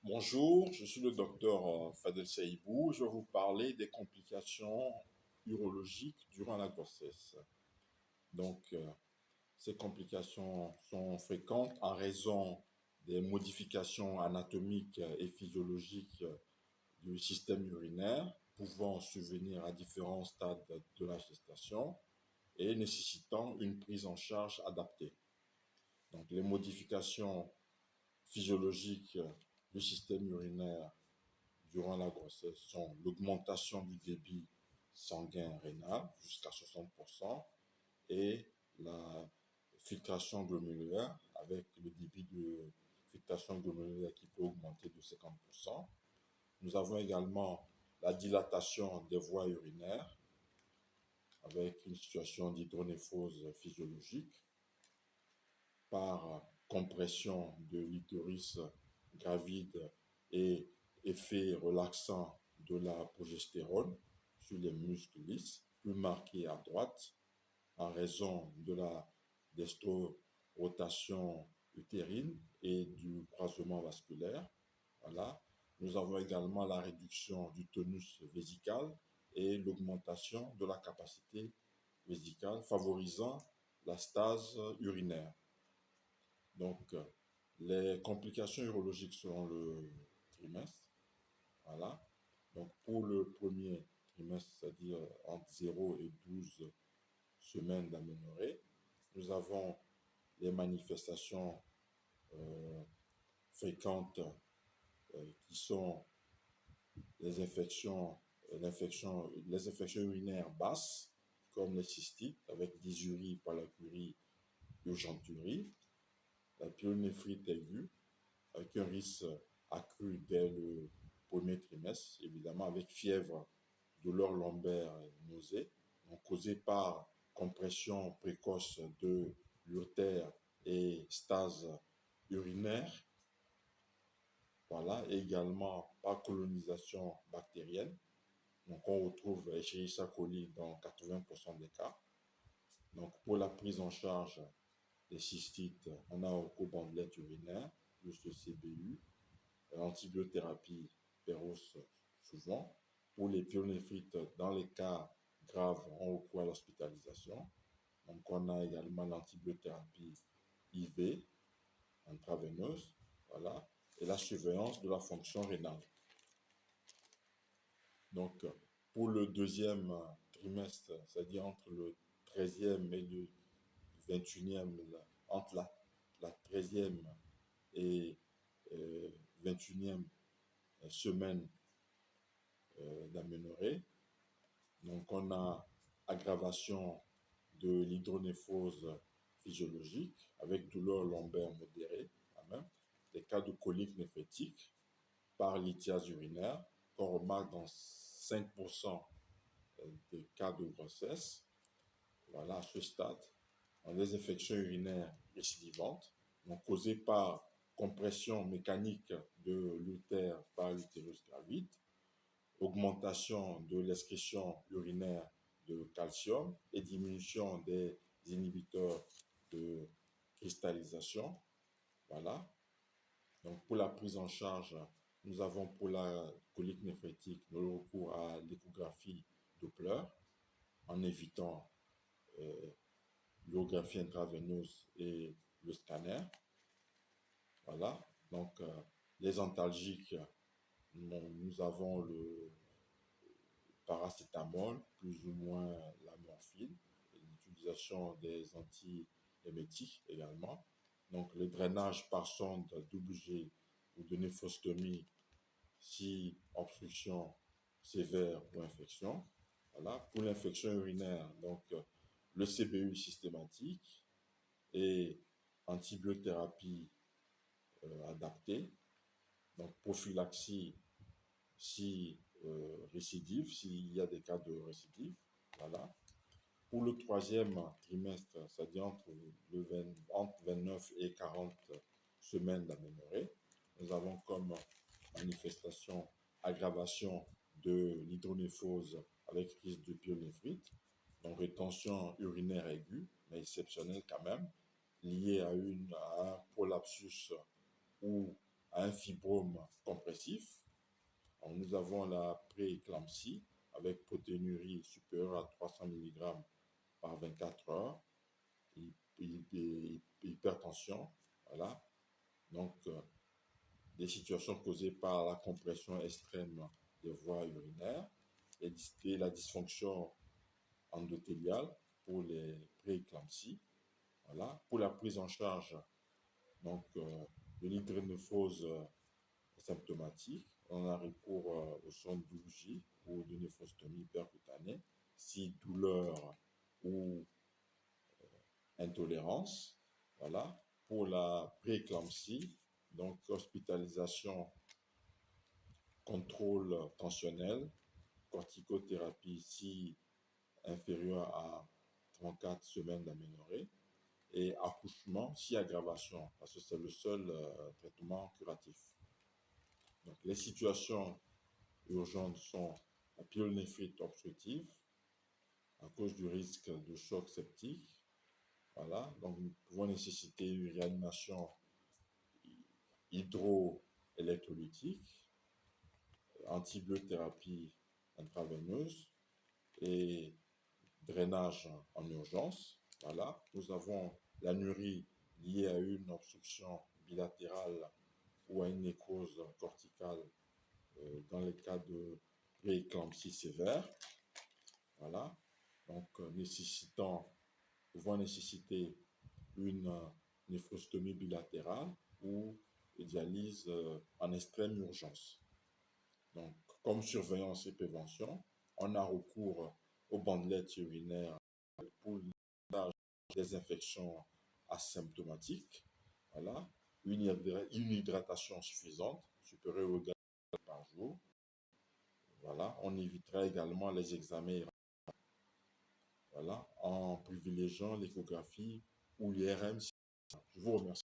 Bonjour, je suis le docteur Fadel Saïbou. Je vais vous parler des complications urologiques durant la grossesse. Donc, ces complications sont fréquentes en raison des modifications anatomiques et physiologiques du système urinaire, pouvant survenir à différents stades de la gestation et nécessitant une prise en charge adaptée. Donc, les modifications physiologiques du système urinaire durant la grossesse sont l'augmentation du débit sanguin rénal jusqu'à 60% et la filtration glomérulaire avec le débit de filtration glomérulaire qui peut augmenter de 50%. Nous avons également la dilatation des voies urinaires avec une situation d'hydronéphose physiologique par compression de l'utérus gravide et effet relaxant de la progestérone sur les muscles lisses, plus marqués à droite, en raison de la dextrorotation utérine et du croisement vasculaire. Voilà. Nous avons également la réduction du tonus vésical et l'augmentation de la capacité vésicale, favorisant la stase urinaire. Donc, les complications urologiques selon le trimestre. Voilà. Donc, pour le premier trimestre, c'est-à-dire entre 0 et 12 semaines d'aménorrhée, nous avons les manifestations fréquentes qui sont les infections, les infections urinaires basses, comme les cystites, avec dysurie, pollakiurie, urgenturie, la pyélonéphrite aiguë, avec un risque accru dès le premier trimestre, évidemment avec fièvre, douleur lombaire, nausée, donc causée par compression précoce de l'urtère et stase urinaire. Voilà, et également par colonisation bactérienne. Donc on retrouve Escherichia coli dans 80% des cas. Donc pour la prise en charge des cystites, on a recours aux bandelettes urinaires, plus le CBU, l'antibiothérapie Péros souvent. Pour les pyélonéphrite, dans les cas graves, on recourt à l'hospitalisation. Donc on a également l'antibiothérapie IV, intraveineuse, voilà, et la surveillance de la fonction rénale. Donc pour le deuxième trimestre, c'est-à-dire entre le 13e et le 21e, entre la 13e et 21e semaine d'aménorrhée. Donc, on a aggravation de l'hydronéphose physiologique avec douleur lombaire modérée, quand même, des cas de colique néphrétique par lithiase urinaire qu'on remarque dans 5% des cas de grossesse. Voilà, à ce stade, des infections urinaires récidivantes, donc causées par compression mécanique de l'utère par l'utérus gravide, augmentation de l'excrétion urinaire de calcium et diminution des inhibiteurs de cristallisation. Voilà. Donc pour la prise en charge, nous avons pour la colique néphrétique le recours à l'échographie Doppler en évitant l'urographie intraveineuse et le scanner. Voilà. Donc les antalgiques, nous avons le paracétamol, plus ou moins la morphine, l'utilisation des antiémétiques également. Donc le drainage par sonde WG ou de néphrostomie si obstruction sévère ou infection. Voilà. Pour l'infection urinaire, donc le CBU systématique et antibiothérapie adaptée. Donc prophylaxie si récidive, s'il y a des cas de récidive. Voilà. Pour le troisième trimestre, c'est-à-dire entre 29 et 40 semaines d'aménorrhée, nous avons comme manifestation aggravation de l'hydronéphose avec crise de pyélonéphrite, donc rétention urinaire aiguë, mais exceptionnelle quand même, liée à un prolapsus ou à un fibrome compressif. Alors, nous avons la prééclampsie avec protéinurie supérieure à 300 mg par 24 heures, hypertension, voilà. Donc, des situations causées par la compression extrême des voies urinaires et la dysfonction endothéliale pour les prééclampsies. Voilà. Pour la prise en charge donc, de l'hydronéphrose symptomatique, on a recours aux sondes d'Uji ou de néphrostomie percutanée si douleur ou intolérance. Voilà. Pour la prééclampsie, donc hospitalisation, contrôle tensionnel, corticothérapie si inférieure à 34 semaines d'aménorrhée, et accouchement si aggravation, parce que c'est le seul traitement curatif. Donc, les situations urgentes sont la pyélonéphrite obstructive à cause du risque de choc septique. Voilà, donc nous pouvons nécessiter une réanimation hydroélectrolytique, antibiothérapie intraveineuse et drainage en urgence. Voilà, nous avons l'anurie liée à une obstruction bilatérale ou à une nécrose corticale dans les cas de prééclampsie sévère. Voilà, donc pouvant nécessiter une néphrostomie bilatérale ou dialyse en extrême urgence. Donc, comme surveillance et prévention, on a recours aux bandelettes urinaires pour des infections asymptomatiques. Voilà, une hydratation suffisante, supérieure au 2 par jour. Voilà, on évitera également les examens, voilà, en privilégiant l'échographie ou l'IRM. Je vous remercie.